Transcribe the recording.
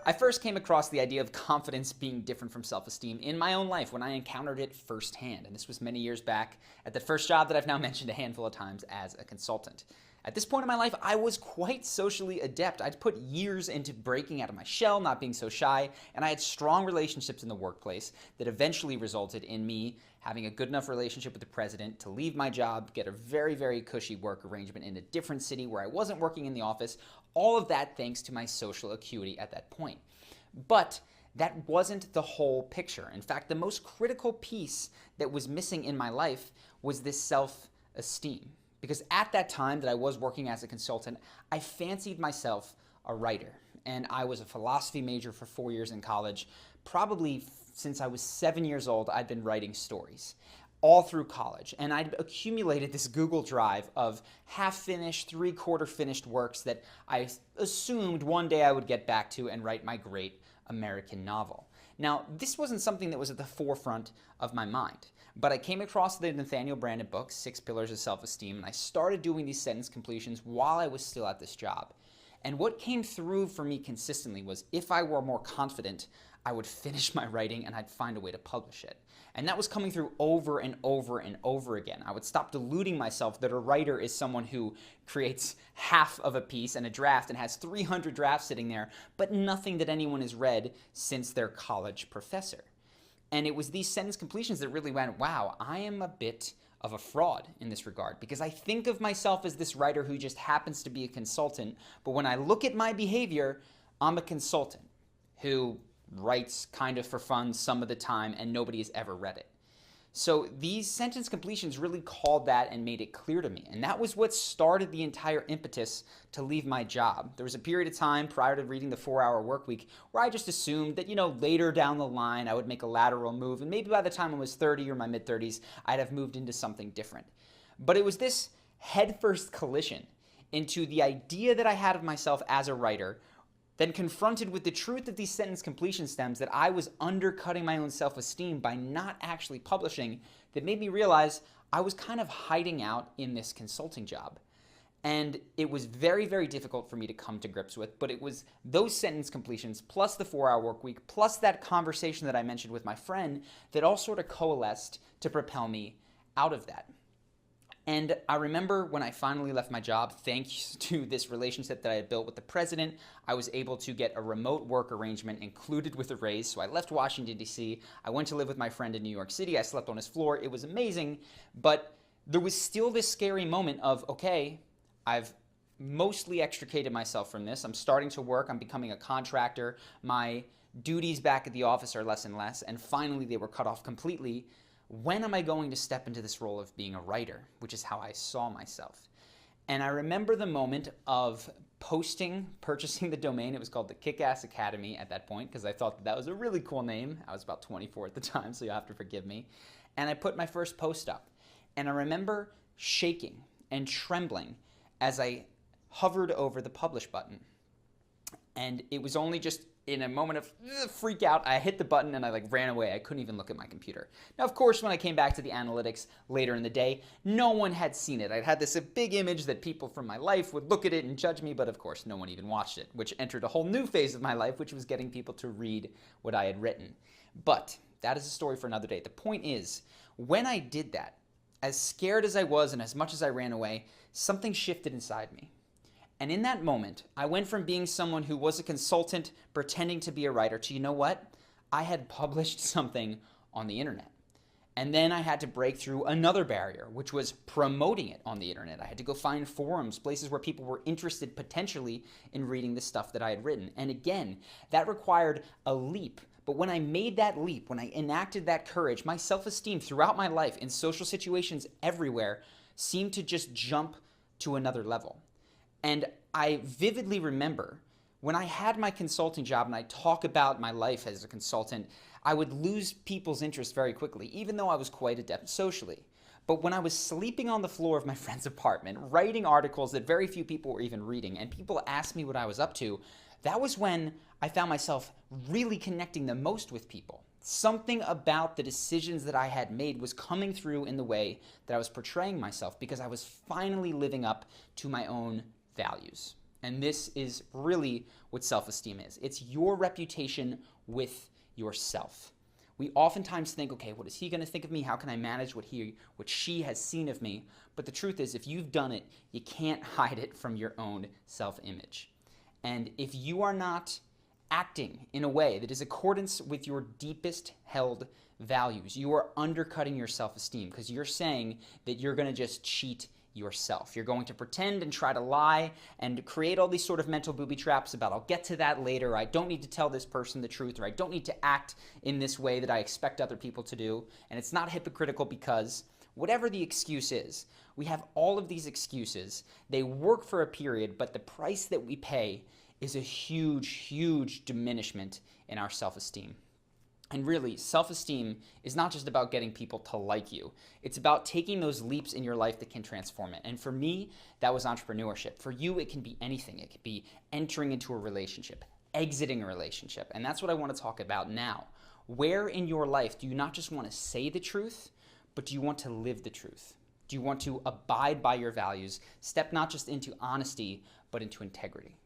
I first came across the idea of confidence being different from self-esteem in my own life when I encountered it firsthand. And this was many years back at the first job that I've now mentioned a handful of times as a consultant. At this point in my life, I was quite socially adept. I'd put years into breaking out of my shell, not being so shy, and I had strong relationships in the workplace that eventually resulted in me having a good enough relationship with the president to leave my job, get a very, very cushy work arrangement in a different city where I wasn't working in the office. All of that thanks to my social acuity at that point. But that wasn't the whole picture. In fact, the most critical piece that was missing in my life was this self-esteem. Because at that time that I was working as a consultant, I fancied myself a writer. And I was a philosophy major for 4 years in college. Probably since I was 7 years old, I'd been writing stories all through college. And I'd accumulated this Google Drive of half-finished, three-quarter finished works that I assumed one day I would get back to and write my great American novel. Now, this wasn't something that was at the forefront of my mind, but I came across the Nathaniel Branden book, 6 Pillars of Self-Esteem, and I started doing these sentence completions while I was still at this job. And what came through for me consistently was if I were more confident, I would finish my writing and I'd find a way to publish it. And that was coming through over and over and over again. I would stop deluding myself that a writer is someone who creates half of a piece and a draft and has 300 drafts sitting there, but nothing that anyone has read since their college professor. And it was these sentence completions that really went, wow, I am a bit of a fraud in this regard, because I think of myself as this writer who just happens to be a consultant, but when I look at my behavior, I'm a consultant who writes kind of for fun some of the time and nobody has ever read it. So these sentence completions really called that and made it clear to me. And that was what started the entire impetus to leave my job. There was a period of time prior to reading the 4-Hour Workweek where I just assumed that, later down the line I would make a lateral move, and maybe by the time I was 30 or my mid-30s, I'd have moved into something different. But it was this headfirst collision into the idea that I had of myself as a writer, then confronted with the truth of these sentence completion stems that I was undercutting my own self-esteem by not actually publishing, that made me realize I was kind of hiding out in this consulting job. And it was very, very difficult for me to come to grips with, but it was those sentence completions plus the 4-Hour Workweek plus that conversation that I mentioned with my friend that all sort of coalesced to propel me out of that. And I remember when I finally left my job, thanks to this relationship that I had built with the president, I was able to get a remote work arrangement included with a raise. So I left Washington, D.C. I went to live with my friend in New York City. I slept on his floor. It was amazing. But there was still this scary moment of, okay, I've mostly extricated myself from this. I'm starting to work. I'm becoming a contractor. My duties back at the office are less and less. And finally, they were cut off completely. When am I going to step into this role of being a writer, which is how I saw myself? And I remember the moment of purchasing the domain. It was called the Kick-Ass Academy at that point because I thought that was a really cool name. I was about 24 at the time, so you'll have to forgive me. And I put my first post up. And I remember shaking and trembling as I hovered over the publish button. And it was only just in a moment of freak out, I hit the button and I ran away. I couldn't even look at my computer. Now, of course, when I came back to the analytics later in the day, no one had seen it. I'd had this big image that people from my life would look at it and judge me, but of course, no one even watched it, which entered a whole new phase of my life, which was getting people to read what I had written. But that is a story for another day. The point is, when I did that, as scared as I was and as much as I ran away, something shifted inside me. And in that moment, I went from being someone who was a consultant pretending to be a writer to, you know what? I had published something on the internet. And then I had to break through another barrier, which was promoting it on the internet. I had to go find forums, places where people were interested potentially in reading the stuff that I had written. And again, that required a leap. But when I made that leap, when I enacted that courage, my self-esteem throughout my life in social situations everywhere seemed to just jump to another level. And I vividly remember when I had my consulting job and I talk about my life as a consultant, I would lose people's interest very quickly, even though I was quite adept socially. But when I was sleeping on the floor of my friend's apartment, writing articles that very few people were even reading, and people asked me what I was up to, that was when I found myself really connecting the most with people. Something about the decisions that I had made was coming through in the way that I was portraying myself because I was finally living up to my own values. And this is really what self-esteem is. It's your reputation with yourself. We oftentimes think, okay, what is he going to think of me? How can I manage what she has seen of me? But the truth is, if you've done it, you can't hide it from your own self-image. And if you are not acting in a way that is accordance with your deepest held values, you are undercutting your self-esteem, because you're saying that you're going to just cheat yourself. You're going to pretend and try to lie and create all these sort of mental booby traps about, I'll get to that later, I don't need to tell this person the truth, or I don't need to act in this way that I expect other people to do. And it's not hypocritical, because whatever the excuse is, we have all of these excuses. They work for a period, but the price that we pay is a huge, huge diminishment in our self-esteem. And really, self-esteem is not just about getting people to like you. It's about taking those leaps in your life that can transform it. And for me, that was entrepreneurship. For you, it can be anything. It could be entering into a relationship, exiting a relationship. And that's what I want to talk about now. Where in your life do you not just want to say the truth, but do you want to live the truth? Do you want to abide by your values, step not just into honesty, but into integrity?